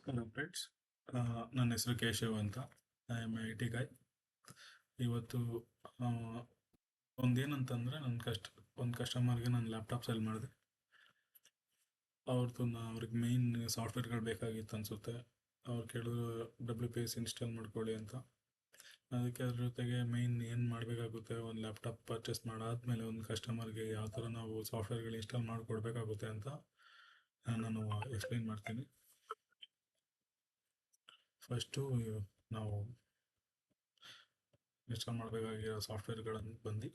ನಮಸ್ಕಾರ ಫ್ರೆಂಡ್ಸ್. ನನ್ನ ಹೆಸರು ಕೇಶವ್ ಅಂತ. I am I T guy. ಇವತ್ತು ಒಂದೇನಂತಂದರೆ ಒಂದು ಕಸ್ಟಮರ್ಗೆ ನಾನು ಲ್ಯಾಪ್ಟಾಪ್ ಸೆಲ್ ಮಾಡಿದೆ. ಅವ್ರಿಗೆ ಮೇಯ್ನ್ ಸಾಫ್ಟ್ವೇರ್ಗಳು ಬೇಕಾಗಿತ್ತು ಅನಿಸುತ್ತೆ. ಅವ್ರು ಕೇಳಿದ್ರು WPS ಇನ್ಸ್ಟಾಲ್ ಮಾಡ್ಕೊಳ್ಳಿ ಅಂತ. ಅದಕ್ಕೆ ಅದ್ರ ಜೊತೆಗೆ ಮೇಯ್ನ್ ಏನು ಮಾಡಬೇಕಾಗುತ್ತೆ, ಒಂದು ಲ್ಯಾಪ್ಟಾಪ್ ಪರ್ಚೇಸ್ ಮಾಡಾದ್ಮೇಲೆ ಒಂದು ಕಸ್ಟಮರ್ಗೆ ಯಾವ ಥರ ನಾವು ಸಾಫ್ಟ್ವೇರ್ಗಳು ಇನ್ಸ್ಟಾಲ್ ಮಾಡಿಕೊಡ್ಬೇಕಾಗುತ್ತೆ ಅಂತ ನಾನು ಎಕ್ಸ್ಪ್ಲೈನ್ ಮಾಡ್ತೀನಿ. ಫಸ್ಟು ನಾವು ಇನ್ಸ್ಟಾಲ್ ಮಾಡಬೇಕಾಗಿರೋ ಸಾಫ್ಟ್ವೇರ್ಗಳನ್ನು ಬಂದು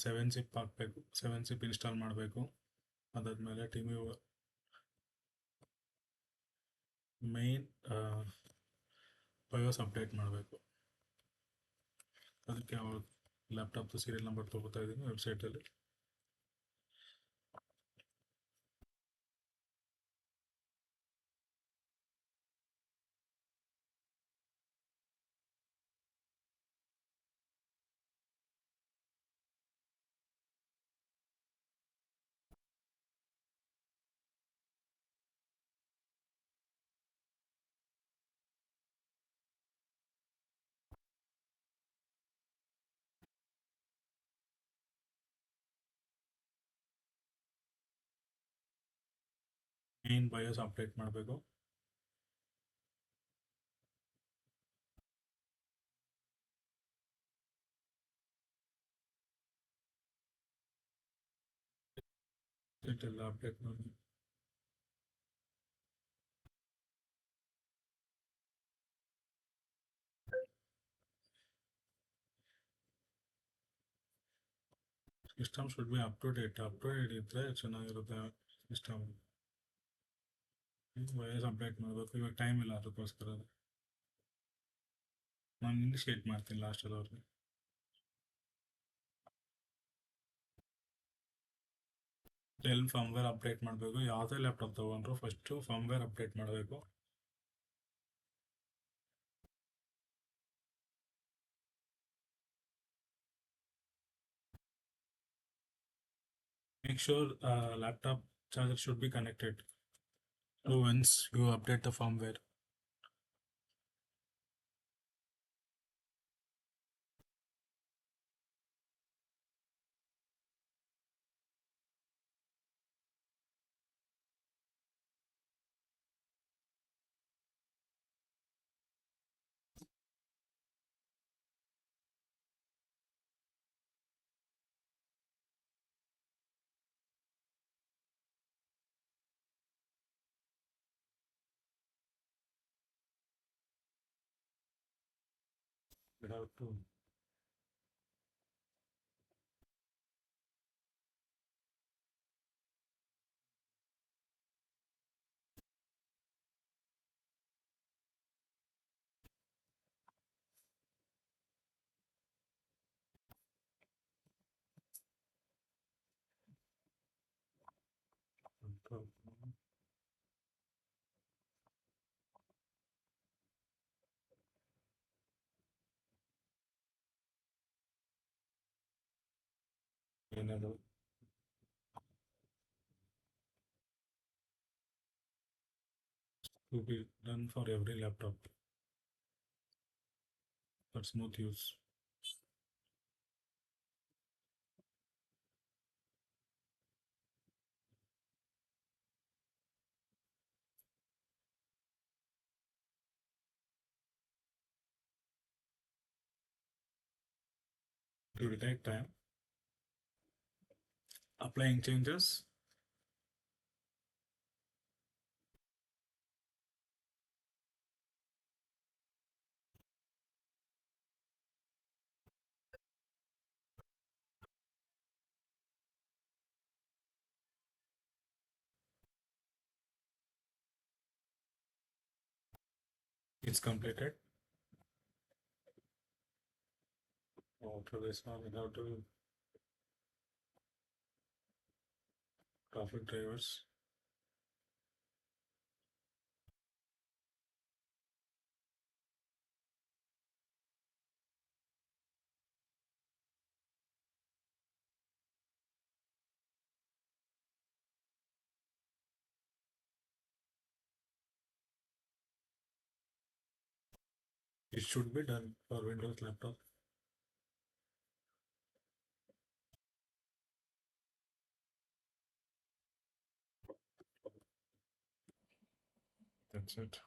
7-zip ಹಾಕಬೇಕು. 7-zip ಇನ್ಸ್ಟಾಲ್ ಮಾಡಬೇಕು. ಅದಾದಮೇಲೆ ಮೇನ್ ಬಯೋಸ್ ಅಪ್ಡೇಟ್ ಮಾಡಬೇಕು. ಅದಕ್ಕೆ ಅವ್ರ ಲ್ಯಾಪ್ಟಾಪ್ದು ಸೀರಿಯಲ್ ನಂಬರ್ ತೊಗೋತಾ ಇದ್ದೀನಿ ವೆಬ್ಸೈಟಲ್ಲಿ. ಮೇನ್ ಬಯೋಸ್ ಅಪ್ಡೇಟ್ ಮಾಡಬೇಕು. ಎಲ್ಲ ಅಪ್ಡೇಟ್ ಮಾಡಿ system should be up to date ಇದ್ದರೆ ಚೆನ್ನಾಗಿರುತ್ತೆ. ಸಿಸ್ಟಮ್ ಬಯೋಸ್ ಅಪ್ಡೇಟ್ ಮಾಡಬೇಕು. ಇವಾಗ ಟೈಮ್ ಇಲ್ಲ, ಅದಕ್ಕೋಸ್ಕರ ನಾನು ಇನಿಷಿಯೇಟ್ ಮಾಡ್ತೀನಿ ಲಾಸ್ಟಲ್ಲಿ ಅವ್ರಿಗೆ. ಫರ್ಮ್ವೇರ್ ಅಪ್ಡೇಟ್ ಮಾಡಬೇಕು. ಯಾವುದೇ ಲ್ಯಾಪ್ಟಾಪ್ ತೊಗೊಂಡ್ರು ಫಸ್ಟು ಫರ್ಮ್ವೇರ್ ಅಪ್ಡೇಟ್ ಮಾಡಬೇಕು. Make sure laptop charger should be connected once you update the firmware. You have to ಏನಾದ್ರು to be done for every laptop for smooth use. It will take time. Applying changes. It's completed. After this one, we have to traffic drivers. It should be done for Windows laptop. That's it.